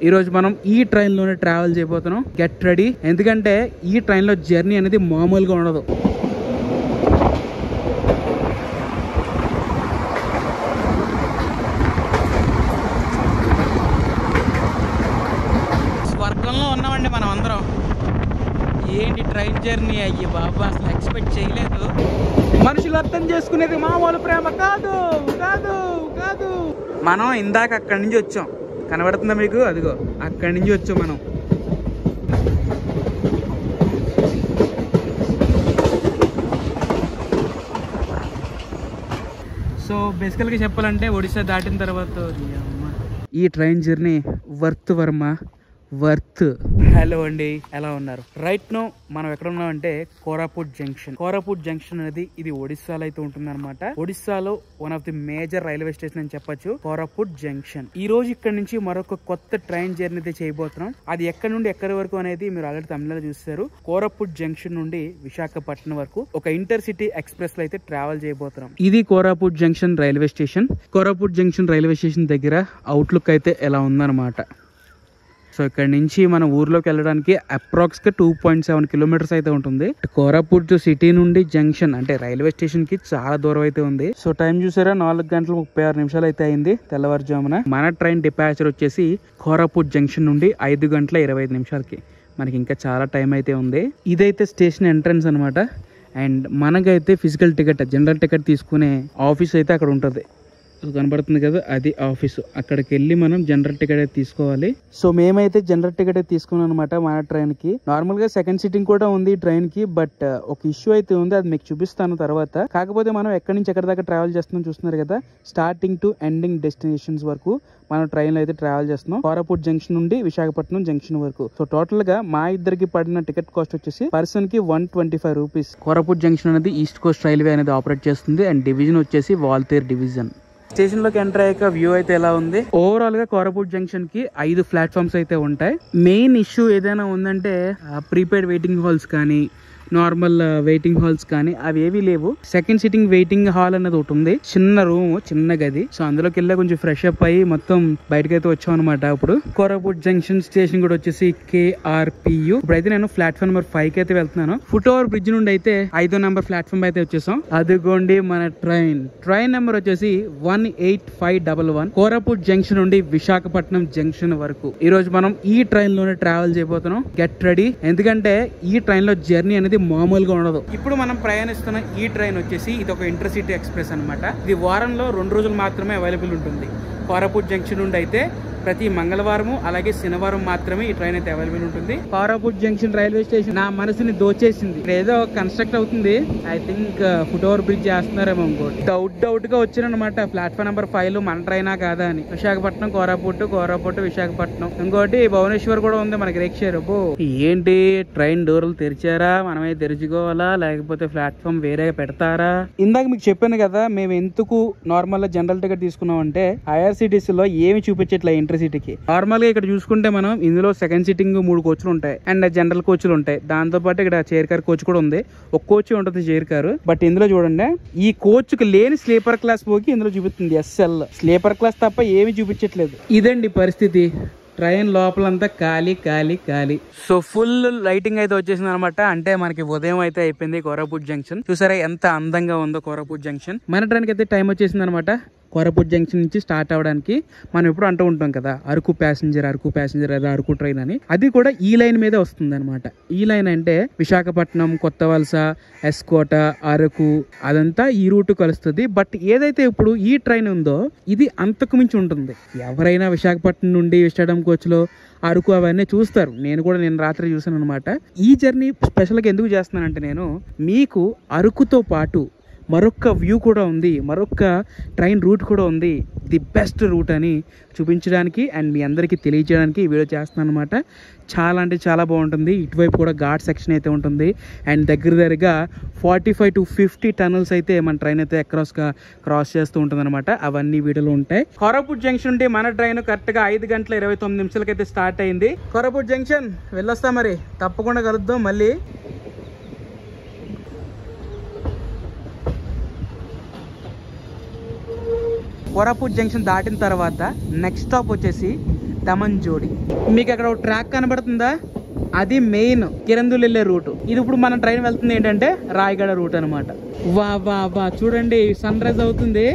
ఈ రోజు మనం ఈ ట్రైన్ లోనే ట్రావెల్ చేయబోతున్నాం. గెట్ రెడీ, ఎందుకంటే ఈ ట్రైన్ లో జర్నీ అనేది మామూలుగా ఉండదు. స్వర్గంలో ఉన్నామండి మనం అందరం. ఏంటి ట్రైన్ జర్నీ అయ్యి బాబా, అసలు ఎక్స్పెక్ట్ చేయలేదు. మనుషులు అర్థం చేసుకునేది మామూలు ప్రేమ కాదు కాదు కాదు. మనం ఇందాక అక్కడి నుంచి వచ్చాం, కనబడుతుందా మీకు? అదిగో అక్కడి నుంచి వచ్చాం మనం. సో బేసికల్గా చెప్పాలంటే ఒడిశా దాటిన తర్వాత ఈ train journey worth Varma, worth. Hello అండి, ఎలా ఉన్నారు? రైట్ నో మనం ఎక్కడ ఉన్నామంటే కోరాపుట్ జంక్షన్. కోరాపుట్ జంక్షన్ అనేది ఇది ఒడిస్సాలో అయితే ఉంటుంది అనమాట. ఒడిస్సాలో one of the major railway station అని చెప్పొచ్చు కోరాపుట్ జంక్షన్. ఈ రోజు ఇక్కడ నుంచి మరొక కొత్త ట్రైన్ జర్నీ అయితే చేయబోతున్నాం. అది ఎక్కడ నుండి ఎక్కడి వరకు అనేది మీరు ఆల్రెడీ తమిళలో చూస్తారు. కోరాపుట్ జంక్షన్ నుండి విశాఖపట్నం వరకు ఒక ఇంటర్ సిటీ ఎక్స్ప్రెస్ లో అయితే ట్రావెల్ చేయబోతున్నాం. ఇది Koraput junction railway station. Koraput junction railway station దగ్గర అవుట్లుక్ అయితే ఎలా ఉందన్నమాట. సో ఇక్కడ నుంచి మన ఊర్లోకి వెళ్ళడానికి అప్రాక్స్ గా 2.7 కిలోమీటర్స్ అయితే ఉంటుంది. కోరాపుట్ సిటీ నుండి జంక్షన్ అంటే రైల్వే స్టేషన్ కి చాలా దూరం అయితే ఉంది. సో టైం చూసారా, 4:36 అయితే అయింది తెల్లవారుజామున. మన ట్రైన్ డిపాచర్ వచ్చేసి కోరాపుట్ జంక్షన్ నుండి 5:25 మనకి ఇంకా చాలా టైం అయితే ఉంది. ఇదైతే స్టేషన్ ఎంట్రన్స్ అనమాట. అండ్ మనకైతే ఫిజికల్ టికెట్, జనరల్ టికెట్ తీసుకునే ఆఫీస్ అయితే అక్కడ ఉంటుంది. కనబడుతుంది కదా, అది ఆఫీసు. అక్కడికి వెళ్ళి మనం జనరల్ టికెట్ అయితే తీసుకోవాలి. సో మేమైతే జనరల్ టికెట్ అయితే తీసుకున్నాం అనమాట మన ట్రైన్ కి. నార్మల్ గా సెకండ్ సిట్టింగ్ కూడా ఉంది ట్రైన్ కి, బట్ ఒక ఇష్యూ అయితే ఉంది, అది మీకు చూపిస్తాను తర్వాత. కాకపోతే మనం ఎక్కడి నుంచి ఎక్కడి దాకా ట్రావెల్ చేస్తున్నాం చూస్తున్నారు కదా, స్టార్టింగ్ టు ఎండింగ్ డెస్టినేషన్స్ వరకు మనం ట్రైన్ లో అయితే ట్రావెల్ చేస్తున్నాం. కోరాపుట్ జంక్షన్ నుండి విశాఖపట్నం జంక్షన్ వరకు. సో టోటల్ గా మా ఇద్దరికి పడిన టికెట్ కాస్ట్ వచ్చేసి పర్సన్ కి 125 రూపీస్. కోరాపుట్ జంక్షన్ అనేది ఈస్ట్ కోస్ట్ రైల్వే అనేది ఆపరేట్ చేస్తుంది. అండ్ డివిజన్ వచ్చేసి వాల్తేర్ డివిజన్. స్టేషన్ లోకి ఎంటర్ అయ్యాక వ్యూ అయితే ఎలా ఉంది? ఓవరాల్ గా కోరాపుట్ జంక్షన్ కి 5 ప్లాట్ఫామ్స్ అయితే ఉంటాయి. మెయిన్ ఇష్యూ ఏదైనా ఉందంటే ప్రీపెయిడ్ వెయిటింగ్ హాల్స్ కానీ నార్మల్ వెయిటింగ్ హాల్స్ కానీ అవి ఏవి లేవు. సెకండ్ సిట్టింగ్ వెయిటింగ్ హాల్ అనేది ఒకటి ఉంది, చిన్న రూమ్, చిన్న గది. సో అందులోకి వెళ్ళి కొంచెం ఫ్రెష్ అప్ అయ్యి మొత్తం బయటకు అయితే వచ్చాం అనమాట. ఇప్పుడు కోరాపుట్ జంక్షన్ స్టేషన్ కూడా వచ్చేసి KRPU. ఇప్పుడైతే నేను ప్లాట్ఫామ్ నెంబర్ 5 కి అయితే వెళ్తున్నాను. ఫుట్ ఓవర్ బ్రిడ్జ్ నుండి అయితే 5వ నెంబర్ ప్లాట్ఫామ్ అయితే వచ్చేసాం. అదిగోండి మన ట్రైన్ నెంబర్ వచ్చేసి 18511 కోరాపుట్ జంక్షన్ నుండి విశాఖపట్నం జంక్షన్ వరకు. ఈ రోజు మనం ఈ ట్రైన్ లోనే ట్రావెల్ చేయబోతున్నాం. గెట్ రెడీ, ఎందుకంటే ఈ ట్రైన్ లో జర్నీ అనేది మామూలుగా ఉండదు. ఇప్పుడు మనం ప్రయాణిస్తున్న ఈ ట్రైన్ వచ్చేసి ఇది ఒక ఇంటర్ సిటీ ఎక్స్ప్రెస్ అనమాట. ఇది వారంలో 2 రోజులు మాత్రమే అవైలబుల్ ఉంటుంది. కోరాపుట్ జంక్షన్ నుండి అయితే ప్రతి మంగళవారం అలాగే శనివారం మాత్రమే ఈ ట్రైన్ అయితే అవైలబుల్ ఉంటుంది. కోరాపుట్ జంక్షన్ రైల్వే స్టేషన్ నా మనసుని దోచేసింది. ఏదో కన్స్ట్రక్ట్ అవుతుంది, I think foot over bridge చేస్తున్నారేమో. ఇంకోటి డౌట్ గా వచ్చానమాట ప్లాట్ఫామ్ నెంబర్ 5 లో మన ట్రైనా కాదా అని. విశాఖపట్నం కోరాపుట్ విశాఖపట్నం. ఇంకోటి భువనేశ్వర్ కూడా ఉంది మనకి రేక్షేర్. ఏంటి ట్రైన్ డోర్లు తెరిచారా, మనమే తెరుచుకోవాలా లేకపోతే ప్లాట్ఫామ్ వేరే పెడతారా? ఇందాక మీకు చెప్పాను కదా మేము ఎందుకు నార్మల్ గా జనరల్ టికెట్ తీసుకున్నాం అంటే IRCTC లో ఏమి చూపించట్లే ఇంటర్సిటీకి. నార్మల్ గా ఇక్కడ చూసుకుంటే మనం ఇందులో సెకండ్ సిట్టింగ్ 3 కోచ్లు ఉంటాయి అండ్ జనరల్ కోచ్లు ఉంటాయి. దాంతో పాటు ఇక్కడ చైర్ కార్ కోచ్ కూడా ఉంది. ఒక కోచ్ ఉంటుంది చైర్ కారు. బట్ ఇందులో చూడండి, ఈ కోచ్ కి లేని స్లీపర్ క్లాస్ పోకి ఇందులో చూపిస్తుంది SL. స్లీపర్ క్లాస్ తప్ప ఏమి చూపించట్లేదు. ఇదండి పరిస్థితి. ట్రైన్ లోపలంతా ఖాళీ ఖాళీ ఖాళీ. సో ఫుల్ లైటింగ్ అయితే వచ్చేసింది అనమాట. అంటే మనకి ఉదయం అయితే అయిపోయింది కోరాపుట్ జంక్షన్. చూసారా ఎంత అందంగా ఉందో కోరాపుట్ జంక్షన్. మన ట్రైన్ కి అయితే టైం వచ్చేసింది అనమాట. కోరాపుట్ జంక్షన్ నుంచి స్టార్ట్ అవడానికి మనం ఎప్పుడు అంటూ ఉంటాం కదా అరకు ప్యాసింజర్ అదే అరకు ట్రైన్ అని. అది కూడా ఈ లైన్ మీదే వస్తుంది అనమాట. ఈ లైన్ అంటే విశాఖపట్నం, కొత్త వలస, ఎస్కోట, అరకు అదంతా ఈ రూట్ కలుస్తుంది. బట్ ఏదైతే ఇప్పుడు ఈ ట్రైన్ ఉందో ఇది అంతకు మించి ఉంటుంది. ఎవరైనా విశాఖపట్నం నుండి విశాఖపట్నం కోచ్లో అరకు అవన్నీ చూస్తారు. నేను రాత్రి చూసాను అనమాట. ఈ జర్నీ స్పెషల్గా ఎందుకు చేస్తున్నానంటే నేను మీకు అరకుతో పాటు మరొక వ్యూ కూడా ఉంది, మరొక ట్రైన్ రూట్ కూడా ఉంది, ది బెస్ట్ రూట్ అని చూపించడానికి అండ్ మీ అందరికీ తెలియజేయడానికి ఈ వీడియో చేస్తున్నాను అనమాట. చాలా అంటే చాలా బాగుంటుంది. ఇటువైపు కూడా ఘాట్ సెక్షన్ అయితే ఉంటుంది అండ్ దగ్గరగా 45 to 50 టనల్స్ అయితే మన ట్రైన్ అయితే క్రాస్ చేస్తూ ఉంటుంది అనమాట. అవన్నీ వీడియోలో ఉంటాయి. కోరాపుట్ జంక్షన్ నుండి మన ట్రైన్ కరెక్ట్గా 5:29 అయితే స్టార్ట్ అయింది. కోరాపుట్ జంక్షన్ వెళ్ళొస్తా, మరి తప్పకుండా కలుద్దాం మళ్ళీ. కోరాపుట్ జంక్షన్ దాటిన తర్వాత నెక్స్ట్ స్టాప్ వచ్చేసి దమన్ జోడి. మీకు అక్కడ ఒక ట్రాక్ కనబడుతుందా, అది మెయిన్ కిరందులు వెళ్ళే రూట్. ఇది ఇప్పుడు మన ట్రైన్ వెళ్తుంది ఏంటంటే రాయగడ రూట్ అనమాట. వా వా వా చూడండి, సన్ రైజ్ అవుతుంది,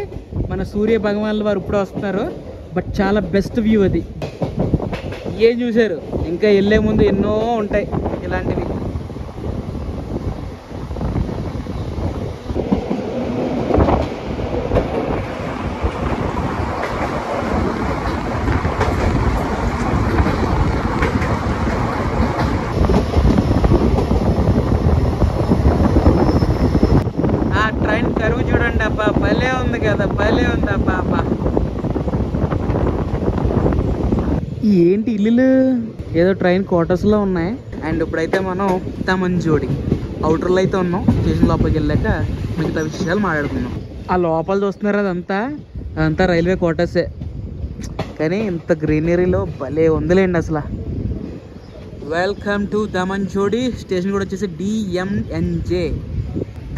మన సూర్య భగవాన్ల వారు ఇప్పుడు వస్తున్నారు. బట్ చాలా బెస్ట్ వ్యూ అది. ఏం చూసారు, ఇంకా వెళ్ళే ముందు ఎన్నో ఉంటాయి ఇలాంటివి. ట్రైన్ కరువు చూడండి అబ్బా, భలే ఉంది కదా, భలే ఉంది అబ్బా అబ్బా. ఏంటి ఇల్లులు, ఏదో ట్రైన్ క్వార్టర్స్ లో ఉన్నాయి. అండ్ ఇప్పుడైతే మనం తమంజోడి అవుటర్లో అయితే ఉన్నాం. స్టేషన్ లోపలికి వెళ్ళాక మిగతా విషయాలు మాట్లాడుకున్నాం. ఆ లోపల చూస్తున్నారు, అదంతా రైల్వే క్వార్టర్సే, కానీ ఇంత గ్రీనరీలో భలే ఉందిలేండి అసలు. Welcome to దమన్జోడి. స్టేషన్ కూడా వచ్చేసి DMNJ.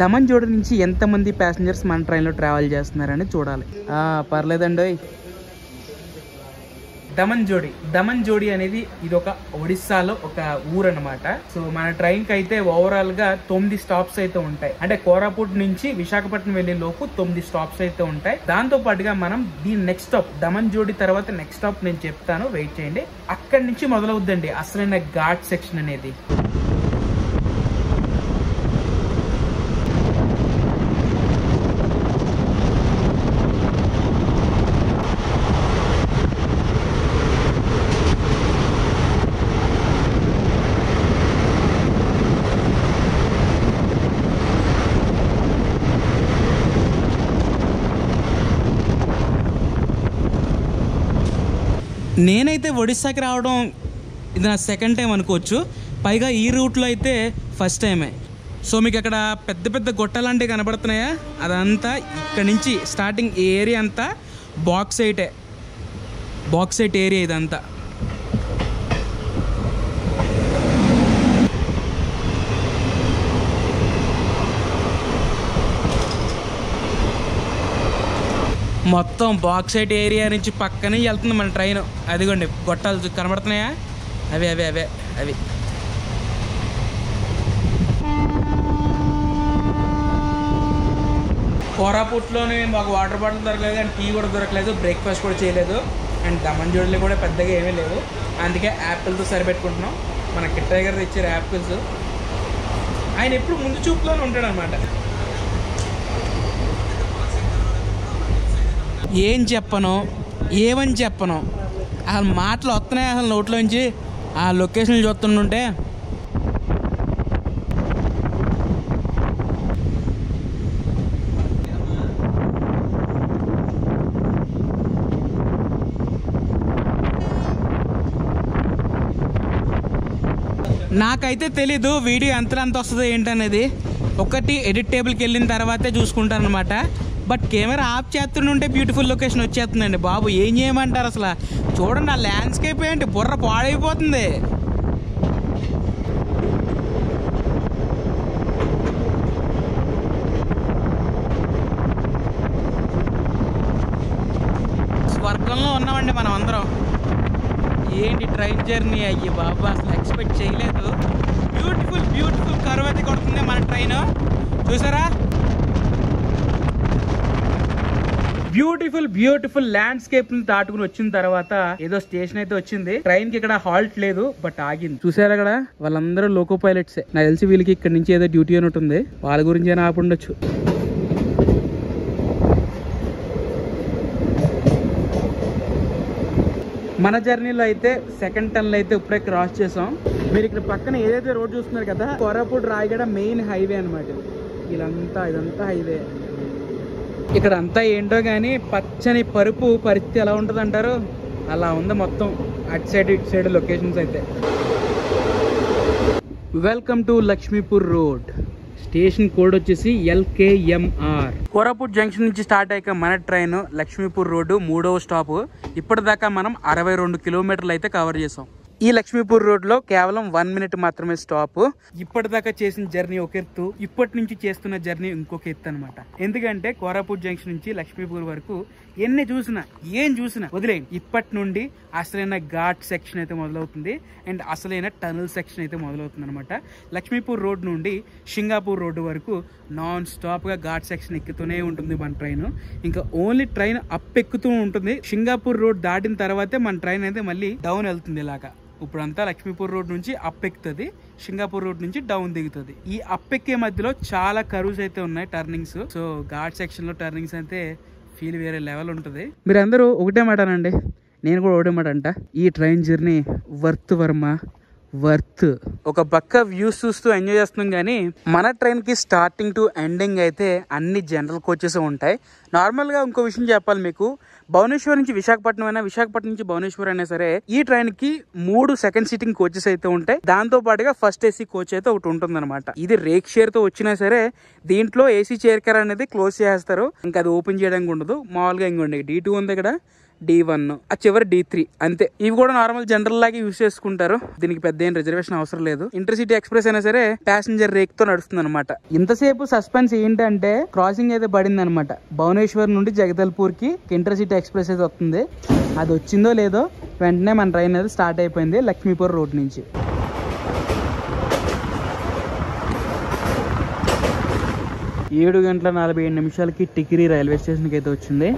దమన్జోడి నుంచి ఎంతమంది ప్యాసింజర్స్ మన ట్రైన్లో ట్రావెల్ చేస్తున్నారని చూడాలి. పర్లేదండి. దమన్జోడి అనేది ఇది ఒక ఒడిస్సాలో ఒక ఊరు అనమాట. సో మన ట్రైన్ కి అయితే ఓవరాల్ గా 9 స్టాప్స్ అయితే ఉంటాయి. అంటే కోరాపుట్ నుంచి విశాఖపట్నం వెళ్లే లోపు 9 స్టాప్స్ అయితే ఉంటాయి. దాంతో పాటుగా మనం దీని నెక్స్ట్ స్టాప్ దమన్జోడి తర్వాత నెక్స్ట్ స్టాప్ నేను చెప్తాను, వెయిట్ చేయండి. అక్కడి నుంచి మొదలవుద్దండి అసలైన ఘాట్ సెక్షన్ అనేది. నేనైతే ఒడిస్సాకి రావడం ఇది నా సెకండ్ టైం అనుకోవచ్చు. పైగా ఈ రూట్లో అయితే ఫస్ట్ టైమే. సో మీకు అక్కడ పెద్ద పెద్ద గొట్టలాంటివి కనబడుతున్నాయా, అదంతా ఇక్కడ నుంచి స్టార్టింగ్ ఏరియా అంతా బాక్సైట్ ఏరియా ఇదంతా. మొత్తం బాక్సైట్ ఏరియా నుంచి పక్కనే వెళ్తుంది మన ట్రైన్. అదిగోండి గొట్టాలు కనబడుతున్నాయా, అవి కోరాపుట్లోనే మాకు వాటర్ బాటిల్ దొరకలేదు, అండ్ టీ కూడా దొరకలేదు, బ్రేక్ఫాస్ట్ కూడా చేయలేదు. అండ్ దమన్జోడిలో కూడా పెద్దగా ఏమీ లేవు, అందుకే యాపిల్తో సరిపెట్టుకుంటున్నాం. మన కిట్టయ్య గారు తెచ్చారు యాపిల్స్. ఆయన ఎప్పుడు ముందు చూపులోనే ఉంటాడు అనమాట. ఏమని చెప్పను అసలు మాటలు వస్తున్నాయి అసలు నోట్లోంచి. ఆ లొకేషన్ చూస్తుంటే నాకైతే తెలీదు వీడియో ఎంత వస్తుందో ఏంటనేది. ఒకటి ఎడిట్ టేబుల్కి వెళ్ళిన తర్వాతే చూసుకుంటాను అనమాట. బట్ కెమెరా ఆఫ్ చేస్తుంటే బ్యూటిఫుల్ లొకేషన్ వచ్చేస్తుందండి బాబు. ఏం చేయమంటారు అసలు, చూడండి ఆ ల్యాండ్స్కేప్ ఏంటి, బుర్ర పాడైపోతుంది. స్వర్గంలో ఉన్నామండి మనం అందరం. ఏంటి ట్రైన్ జర్నీ, అయ్యి బాబు అసలు ఎక్స్పెక్ట్ చేయలేదు. బ్యూటిఫుల్ కర్వ్ అయితే కొడుతుంది మన ట్రైన్, చూసారా. బ్యూటిఫుల్ ల్యాండ్స్కేప్ ని దాటుకుని వచ్చిన తర్వాత ఏదో స్టేషన్ అయితే వచ్చింది. ట్రైన్ కి ఇక్కడ హాల్ట్ లేదు, బట్ ఆగింది. చూసారా అక్కడ వాళ్ళందరూ లోకో పైలట్సే. నాకు తెలిసి వీళ్ళకి ఇక్కడ నుంచి ఏదో డ్యూటీ అని ఉంటుంది, వాళ్ళ గురించి అయినా ఆపుండొచ్చు. మన జర్నీలో అయితే సెకండ్ టర్న్ అయితే ఇప్పుడే క్రాస్ చేసాం. మీరు ఇక్కడ పక్కన ఏదైతే రోడ్ చూస్తున్నారు కదా, కోరాపుట్ రాయగడ మెయిన్ హైవే అనమాట. ఇదంతా హైవే. ఇక్కడ అంతా ఏంటో కానీ పచ్చని పరుపు పరిస్థితి ఎలా ఉంటుంది అంటారు, అలా ఉంది మొత్తం అటు సైడ్ ఇటు సైడ్ లొకేషన్స్ అయితే. Welcome to Lakshmipur road. Station code వచ్చేసి LKMR. కోరాపుట్ జంక్షన్ నుంచి స్టార్ట్ అయ్యాక మన ట్రైన్ లక్ష్మీపూర్ రోడ్డు 3వ స్టాప్. ఇప్పటిదాకా మనం 62 కిలోమీటర్లు అయితే కవర్ చేసాం. ఈ లక్ష్మీపూర్ రోడ్ లో కేవలం 1 మినిట్ మాత్రమే స్టాప్. ఇప్పటిదాకా చేసిన జర్నీ ఒక ఎత్తు, ఇప్పటి నుంచి చేస్తున్న జర్నీ ఇంకొక ఎత్తు అనమాట. ఎందుకంటే కోరాపుట్ జంక్షన్ నుంచి లక్ష్మీపూర్ వరకు ఎన్ని చూసినా ఏం చూసినా వదిలేయండి. ఇప్పటి నుండి అసలైన ఘాట్ సెక్షన్ అయితే మొదలవుతుంది అండ్ అసలైన టనల్ సెక్షన్ అయితే మొదలవుతుంది అనమాట. లక్ష్మీపూర్ రోడ్ నుండి సింగాపూర్ రోడ్డు వరకు నాన్ స్టాప్ గా ఘాట్ సెక్షన్ ఎక్కుతూనే ఉంటుంది మన ట్రైన్. ఇంకా ఓన్లీ ట్రైన్ అప్ ఎక్కుతూ ఉంటుంది. సింగాపూర్ రోడ్ దాటిన తర్వాతే మన ట్రైన్ అయితే మళ్ళీ డౌన్ వెళ్తుంది. ఇలాగా ఇప్పుడంతా లక్ష్మీపూర్ రోడ్ నుంచి అప్ ఎక్కుతుంది, సింగాపూర్ రోడ్ నుంచి డౌన్ దిగుతుంది. ఈ అప్ ఎక్కే మధ్యలో చాలా కర్వ్స్ అయితే ఉన్నాయి, టర్నింగ్స్. సో ఘాట్ సెక్షన్ లో టర్నింగ్స్ అయితే ఫీల్ వేరే లెవెల్ ఉంటుంది. మీరు అందరూ ఒకటే మాట అనండి, నేను కూడా ఒకటే మాట అంట, ఈ train journey worth Varma, worth. ఒక పక్క వ్యూస్ చూస్తూ ఎంజాయ్ చేస్తున్నాం కానీ మన ట్రైన్ కి స్టార్టింగ్ టు ఎండింగ్ అయితే అన్ని జనరల్ కోచెస్ ఉంటాయి. నార్మల్ గా ఇంకో విషయం చెప్పాలి మీకు, భువనేశ్వర్ నుంచి విశాఖపట్నం అయినా, విశాఖపట్నం నుంచి భువనేశ్వర్ అయినా సరే ఈ ట్రైన్ కి 3 సెకండ్ సీటింగ్ కోచెస్ అయితే ఉంటాయి. దాంతో పాటుగా ఫస్ట్ ఏసీ కోచ్ అయితే ఒకటి ఉంటుంది అనమాట. ఇది రేక్ షేర్ తో వచ్చినా సరే దీంట్లో ఏసీ చైర్ కార్ అనేది క్లోజ్ చేస్తారు, ఇంకా అది ఓపెన్ చేయడానికి ఉండదు. మామూలుగా ఇంకోండి D2 ఉంది ఇక్కడ, D1, ఆ చివరి D3 అంతే. ఇవి కూడా నార్మల్ జనరల్ లాగా యూజ్ చేసుకుంటారు, దీనికి పెద్ద ఏం రిజర్వేషన్ అవసరం లేదు. ఇంటర్సిటీ ఎక్స్ప్రెస్ అయినా సరే ప్యాసింజర్ రేక్ తో నడుస్తుంది అనమాట. ఇంతసేపు సస్పెన్స్ ఏంటంటే క్రాసింగ్ అయితే పడింది అనమాట. భువనేశ్వర్ నుండి జగదల్పూర్ కి ఇంటర్సిటీ ఎక్స్ప్రెస్ అయితే వస్తుంది. అది వచ్చిందో లేదో వెంటనే మన ట్రైన్ అయితే స్టార్ట్ అయిపోయింది లక్ష్మీపూర్ రోడ్ నుంచి. 7:47 టికిరీ రైల్వే స్టేషన్కి అయితే వచ్చింది.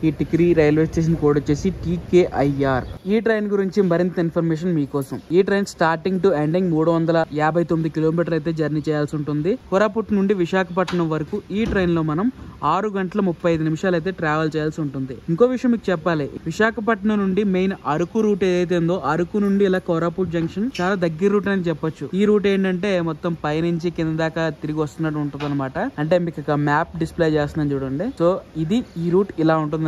ఈ టికిరీ రైల్వే స్టేషన్ కోడ్ వచ్చేసి TKIR. ఈ ట్రైన్ గురించి మరింత ఇన్ఫర్మేషన్ మీకోసం. ఈ train starting to ending 359 kilometer అయితే జర్నీ చేయాల్సి ఉంటుంది. కోరాపుట్ నుండి విశాఖపట్నం వరకు ఈ ట్రైన్ లో మనం 6 గంటల 35 నిమిషాలు అయితే ట్రావెల్ చేయాల్సి ఉంటుంది. ఇంకో విషయం మీకు చెప్పాలి, విశాఖపట్నం నుండి మెయిన్ అరకు రూట్ ఏదైతే ఉందో, అరకు నుండి ఇలా కోరాపుట్ జంక్షన్ చాలా దగ్గర రూట్ అని చెప్పొచ్చు. ఈ రూట్ ఏంటంటే మొత్తం పైనుంచి కింద దాకా తిరిగి వస్తున్నట్టు ఉంటుంది అనమాట. అంటే మీకు ఒక మ్యాప్ డిస్ప్లే చేస్తున్నాను చూడండి. సో ఇది ఈ రూట్ ఇలా ఉంటుంది అనమాట.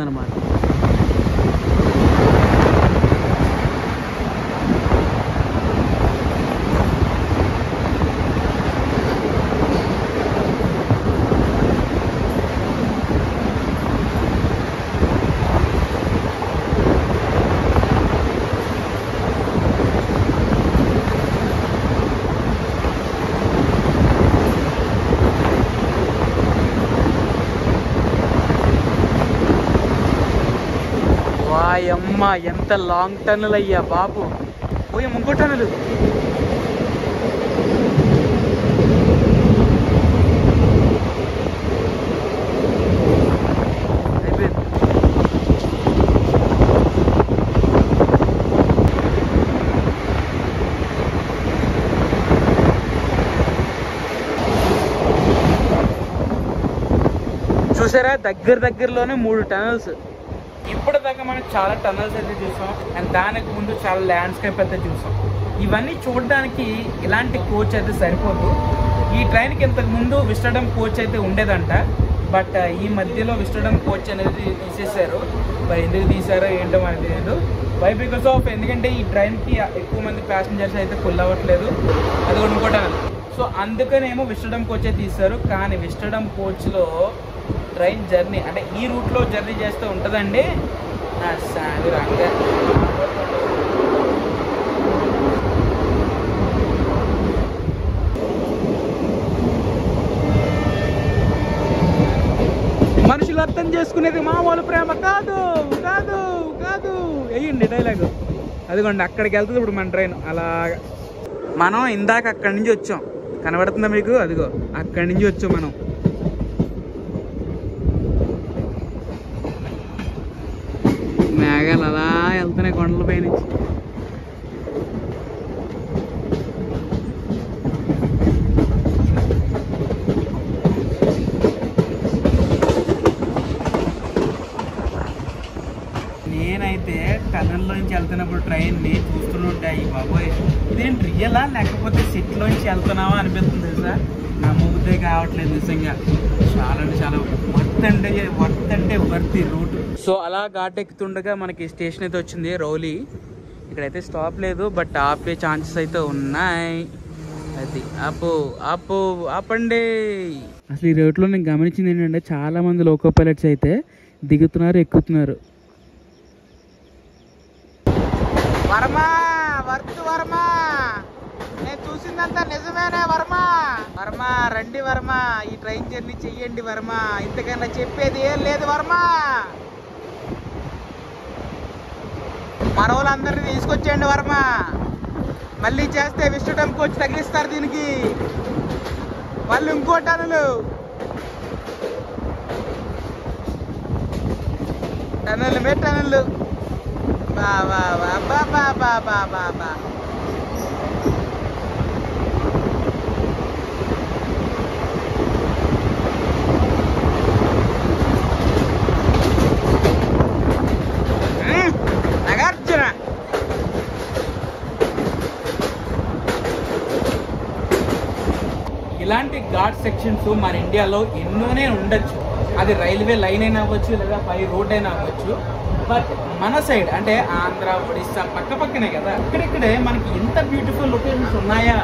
అమ్మా ఎంత లాంగ్ టన్నులు అయ్యా బాబు. పోయే ఇంకో టన్నులు. అయిపోయింది. చూసారా, దగ్గరలోనే 3 టనల్స్. ఇప్పటిదాకా మనం చాలా టనల్స్ అయితే చూసాం అండ్ దానికి ముందు చాలా ల్యాండ్స్కేప్ అయితే చూసాం. ఇవన్నీ చూడడానికి ఇలాంటి కోచ్ అయితే సరిపోదు. ఈ ట్రైన్కి ఇంతకు ముందు విస్టడమ్ కోచ్ అయితే ఉండేదంట, బట్ ఈ మధ్యలో విస్టడమ్ కోచ్ అనేది తీసేశారు. మరి ఎందుకు తీసారో ఏంటో మనకు తెలియదు. బై బికాస్ ఆఫ్ ఎందుకంటే ఈ ట్రైన్కి ఎక్కువ మంది ప్యాసింజర్స్ అయితే ఫుల్ అవ్వట్లేదు, అది కొనుక్కోవడం. సో అందుకనేమో విస్టడమ్ కోచే తీశారు. కానీ విస్టడమ్ కోచ్లో ట్రైన్ జర్నీ అంటే ఈ రూట్లో జర్నీ చేస్తూ ఉంటుందండి. మనుషులు అర్థం చేసుకునేది మామూలు ప్రేమ కాదు కాదు కాదు. వేయండి డైలాగు. అదిగోండి అక్కడికి వెళ్తుంది ఇప్పుడు మన ట్రైన్. అలాగా మనం ఇందాక అక్కడి నుంచి వచ్చాం, కనబడుతుందా మీకు? అదిగో అక్కడి నుంచి వచ్చాం మనం. మేఘాలు అలా వెళ్తున్నాయి కొండల పై నుంచి. నేనైతే టనల్లోంచి వెళ్తున్నప్పుడు ట్రైన్ని చూస్తుంటాయి, బాబోయ్ ఇదేంటి రియలా లేకపోతే సెట్లోంచి వెళ్తున్నావా అనిపిస్తుంది తెలుసా. నమ్మబుద్ధే కావట్లేదు నిజంగా. చాలా వర్త్ అంటే వర్త్ ఈ రూట్. సో అలా ఘాట్ ఎక్కుతుండగా మనకి స్టేషన్ అయితే వచ్చింది రౌలీ. ఇక్కడైతే స్టాప్ లేదు, బట్ ఆపే ఛాన్సెస్ అయితే ఉన్నాయి. అది ఆపండి. అసలు ఈ రూట్లో నేను గమనించింది ఏంటంటే చాలా మంది లోకో పైలట్స్ అయితే దిగుతున్నారు, ఎక్కుతున్నారు. వర్మా, వర్త్ వర్మా, నేను చూసిందంతా నిజమేనా వర్మా? వర్మా రండి వర్మా, ఈ ట్రైన్ జర్నీ చెయ్యండి వర్మా, ఇంతకన్నా చెప్పేది ఏం లేదు వర్మా. మన వాళ్ళందరినీ తీసుకొచ్చేయండి వర్మ. మళ్ళీ చేస్తే విష్ణు టెంపుల్ వచ్చి తగిలిస్తారు దీనికి. వాళ్ళు ఇంకో టన్నులు మే టన్నులు. బా బా బా బా బా బా బా బా బా. నాగార్జున ఇలాంటి ఘాట్ సెక్షన్స్ మన ఇండియాలో ఎన్నోనే ఉండొచ్చు. అది రైల్వే లైన్ అయినా అవ్వచ్చు, లేదా పై రోడ్ అయినా అవ్వచ్చు. బట్ మన సైడ్ అంటే ఆంధ్ర, ఒడిస్సా పక్క పక్కనే కదా, ఇక్కడిక్కడే మనకి ఎంత బ్యూటిఫుల్ లొకేషన్స్ ఉన్నాయా,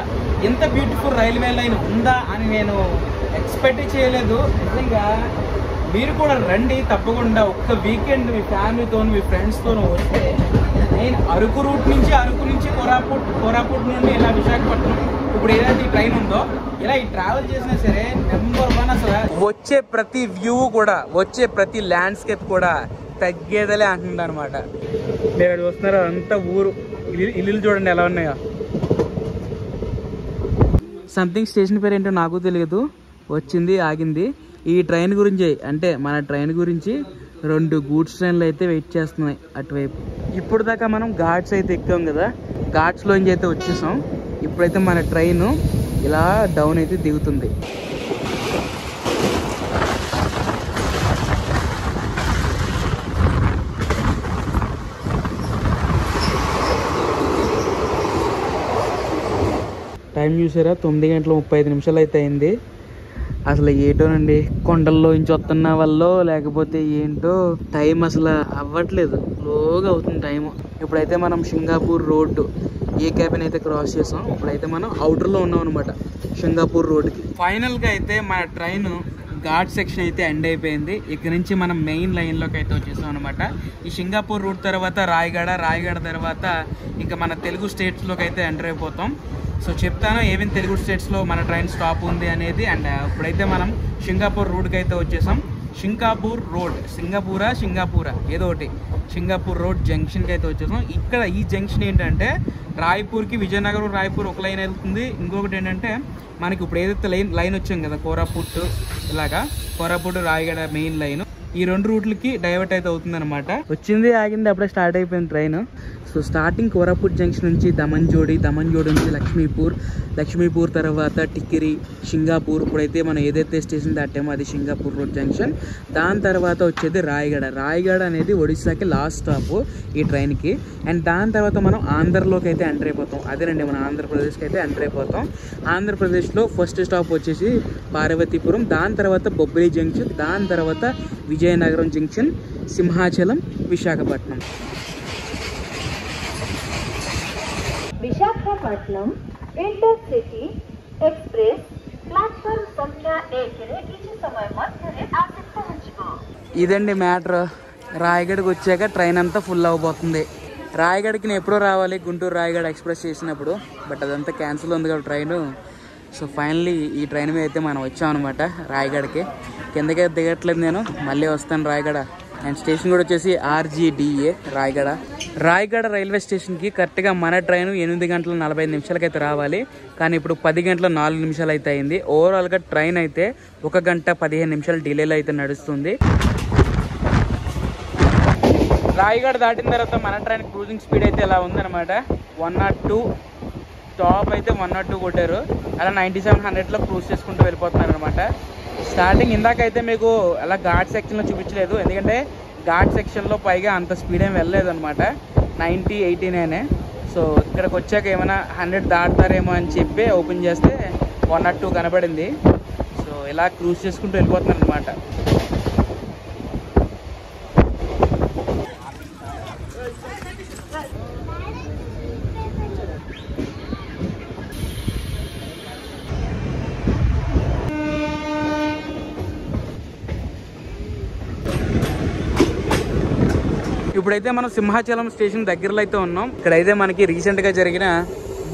ఎంత బ్యూటిఫుల్ రైల్వే లైన్ ఉందా అని నేను ఎక్స్పెక్ట్ చేయలేదు. నిజంగా మీరు కూడా రండి తప్పకుండా. ఒక్క వీకెండ్ మీ ఫ్యామిలీతో, మీ ఫ్రెండ్స్తో వస్తే నేను అరకు రూట్ నుంచి, అరకు నుంచి కోరాపుట్ నుండి ఇలా విశాఖపట్నం ఇప్పుడు ఏదైతే ఈ ట్రైన్ ఉందో ఇలా ఈ ట్రావెల్ చేసినా సరే నెంబర్ 1. అసలు వచ్చే ప్రతి వ్యూ కూడా, వచ్చే ప్రతి ల్యాండ్స్కేప్ కూడా తగ్గేదలే అంటుంది అనమాట. మీరు చూస్తున్నారు అంతా ఊరు ఇల్లు చూడండి ఎలా ఉన్నాయో. సంథింగ్ స్టేషన్ పేరు ఏంటో నాకు తెలియదు. వచ్చింది ఆగింది. ఈ ట్రైన్ గురించి అంటే మన ట్రైన్ గురించి 2 గూడ్స్ ట్రైన్లు అయితే వెయిట్ చేస్తున్నాయి అటువైపు. ఇప్పుడు దాకా మనం ఘాట్స్ అయితే ఎక్కాం కదా, ఘాట్స్లోంచి అయితే వచ్చేసాం. ఇప్పుడైతే మన ట్రైన్ ఇలా డౌన్ అయితే దిగుతుంది. టైం చూసారా, 9:35 అయితే అయింది. అసలు ఏటోనండి, కొండల్లో నుంచి వస్తున్న వల్ల లేకపోతే ఏంటో టైం అసలు అవ్వట్లేదు, స్లోగా అవుతుంది టైము. ఇప్పుడైతే మనం సింగాపూర్ రోడ్డు ఏ క్యాబిన్ అయితే క్రాస్ చేసాం. ఇప్పుడైతే మనం అవుటర్లో ఉన్నాం అనమాట సింగాపూర్ రోడ్డుకి. ఫైనల్గా అయితే మన ట్రైన్ ఘాట్ సెక్షన్ అయితే ఎండ్ అయిపోయింది. ఇక్కడ నుంచి మనం మెయిన్ లైన్లోకి అయితే వచ్చేసాం అనమాట. ఈ సింగాపూర్ రూట్ తర్వాత రాయగడ తర్వాత ఇంకా మన తెలుగు స్టేట్స్లోకి అయితే ఎంటర్ అయిపోతాం. సో చెప్తాను ఏమేమి తెలుగు స్టేట్స్లో మన ట్రైన్ స్టాప్ ఉంది అనేది. అండ్ ఇప్పుడైతే మనం సింగాపూర్ రోడ్కి అయితే వచ్చేసాం. సింగాపూర్ రోడ్, సింగపూరా ఏదో ఒకటి, సింగాపూర్ రోడ్ జంక్షన్కి అయితే వచ్చేసాం. ఇక్కడ ఈ జంక్షన్ ఏంటంటే రాయ్పూర్కి, విజయనగరం రాయ్పూర్ ఒక లైన్ వెళ్తుంది. ఇంకొకటి ఏంటంటే మనకి ఇప్పుడు ఏదైతే లైన్ వచ్చాం కదా కోరాపుట్, ఇలాగా కోరాపుట్ రాయగడ మెయిన్ లైన్, ఈ 2 రూట్లకి డైవర్ట్ అయితే అవుతుంది అనమాట. వచ్చింది ఆగింది అప్పుడే స్టార్ట్ అయిపోయింది train. So starting Koraput junction నుంచి దమన్జోడి నుంచి లక్ష్మీపూర్ తర్వాత టిక్కిరి, సింగాపూర్. ఇప్పుడైతే మనం ఏదైతే స్టేషన్ దాటామో అది సింగాపూర్ రోడ్ జంక్షన్. దాని తర్వాత వచ్చేది రాయగడ అనేది ఒడిస్సాకి లాస్ట్ స్టాప్ ఈ ట్రైన్కి. అండ్ దాని తర్వాత మనం ఆంధ్రలోకి అయితే ఎంటర్ అయిపోతాం. అదేనండి మన ఆంధ్రప్రదేశ్కి అయితే ఎంటర్ అయిపోతాం. ఆంధ్రప్రదేశ్లో ఫస్ట్ స్టాప్ వచ్చేసి పార్వతీపురం, దాని తర్వాత బొబ్బిలి జంక్షన్, దాని తర్వాత Vizianagaram junction, Simhachalam, Visakhapatnam. Visakhapatnam intercity express platform संख्या 1 रे इसी समय मध्य आसे पहुंचो. ఇదండి మ్యాటర్. రాయగడకి వచ్చాక ట్రైన్ అంతా ఫుల్ అవ్వబోతుంది. రాయగడకి నేను ఎప్పుడో రావాలి, గుంటూరు రాయగడ ఎక్స్ప్రెస్ చేసినప్పుడు, బట్ అదంతా క్యాన్సిల్ ఉంది కదా ట్రైన్. సో ఫైనల్లీ ఈ ట్రైన్ మీద అయితే మనం వచ్చాం అనమాట రాయగడకి. కిందకి దిగట్లేదు నేను, మళ్ళీ వస్తాను రాయగడ. అండ్ స్టేషన్ కూడా వచ్చేసి RGDA రాయగడ రైల్వే స్టేషన్కి కరెక్ట్గా మన ట్రైన్ 8:45 అయితే రావాలి. కానీ ఇప్పుడు 10:04 అయితే అయింది. ఓవరాల్గా ట్రైన్ అయితే 1 గంట 15 నిమిషాలు డిలేలో అయితే నడుస్తుంది. రాయగడ దాటిన తర్వాత మన ట్రైన్ క్రూజింగ్ స్పీడ్ అయితే ఇలా ఉందన్నమాట. 102 టాప్ అయితే 102 కొట్టారు. అలా 9700లో క్రూజ్ చేసుకుంటూ వెళ్ళిపోతున్నారు అనమాట. స్టార్టింగ్ ఇందాకైతే మీకు అలా ఘాట్ సెక్షన్లో చూపించలేదు, ఎందుకంటే ఘాట్ సెక్షన్లో పైగా అంత స్పీడ్ ఏం వెళ్ళలేదు అనమాట. 90, 89. సో ఇక్కడికి వచ్చాక ఏమైనా 100 దాటుతారేమో అని చెప్పి ఓపెన్ చేస్తే 102 కనబడింది. సో ఇలా క్రూజ్ చేసుకుంటూ వెళ్ళిపోతున్నారు అనమాట. ఇప్పుడైతే మనం సింహాచలం స్టేషన్ దగ్గరలో అయితే ఉన్నాం. ఇక్కడైతే మనకి రీసెంట్గా జరిగిన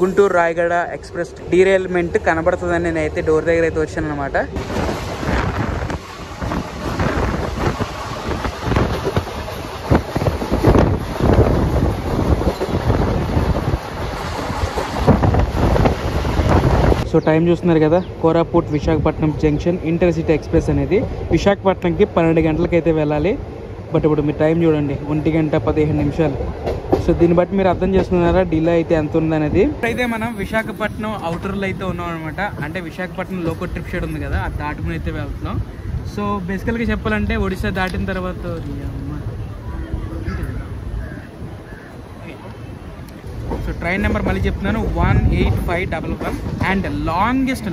గుంటూరు రాయగడ ఎక్స్ప్రెస్ డీరైల్మెంట్ కనబడుతుందని నేనైతే డోర్ దగ్గర అయితే వచ్చాను అనమాట. సో టైం చూస్తున్నారు కదా, Koraput Visakhapatnam junction intercity express అనేది విశాఖపట్నంకి 12 గంటలకి అయితే వెళ్ళాలి. బట్ ఇప్పుడు మీరు టైం చూడండి, 1:15. సో దీన్ని బట్టి మీరు అర్థం చేసుకున్నారా డిలే అయితే ఎంత ఉందనేది. అయితే మనం విశాఖపట్నం అవుటర్లో అయితే ఉన్నాం అనమాట. అంటే విశాఖపట్నం లోకల్ ట్రిప్ షెడ్ ఉంది కదా, అది దాటుకుని అయితే వెళ్తున్నాం. సో బేసికల్గా చెప్పాలంటే ఒడిశా దాటిన తర్వాత సో ట్రైన్ నెంబర్ మళ్ళీ చెప్తున్నాను, 18511. అండ్ లాంగెస్ట్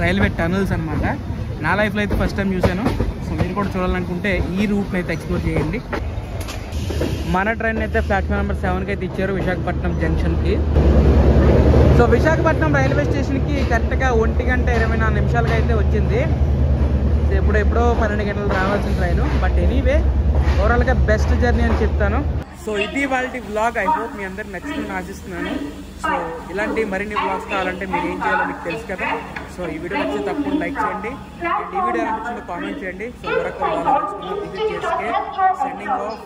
రైల్వే టనల్స్ అనమాట. నా లైఫ్లో అయితే ఫస్ట్ టైం చూశాను. సో మీరు కూడా చూడాలనుకుంటే ఈ రూట్ని అయితే ఎక్స్ప్లోర్ చేయండి. మన ట్రైన్ అయితే ప్లాట్ఫామ్ నెంబర్ 7కి అయితే ఇచ్చారు విశాఖపట్నం జంక్షన్కి. సో విశాఖపట్నం రైల్వే స్టేషన్కి కరెక్ట్గా 1:24 అయితే వచ్చింది. సో ఎప్పుడో 12 గంటలు రావాల్సిన ట్రైన్. బట్ ఎనీవే ఓవరాల్గా బెస్ట్ జర్నీ అని చెప్తాను. సో ఇది వాళ్ళ వ్లాగ్. ఐ హోప్ మీ అందరికి నచ్చిందని ఆశిస్తున్నాను. సో ఇలాంటి మరిన్ని వ్లాగ్స్ కావాలంటే మీరు ఏం చేయాలో మీకు తెలుసు కదా. సో ఈ వీడియో నచ్చితే తప్పకుండా లైక్ చేయండి. అండ్ ఈ వీడియో అనిపించిందో కామెంట్ చేయండి. సో మరొక విజిట్ చేస్తే సెండింగ్ ఆఫ్.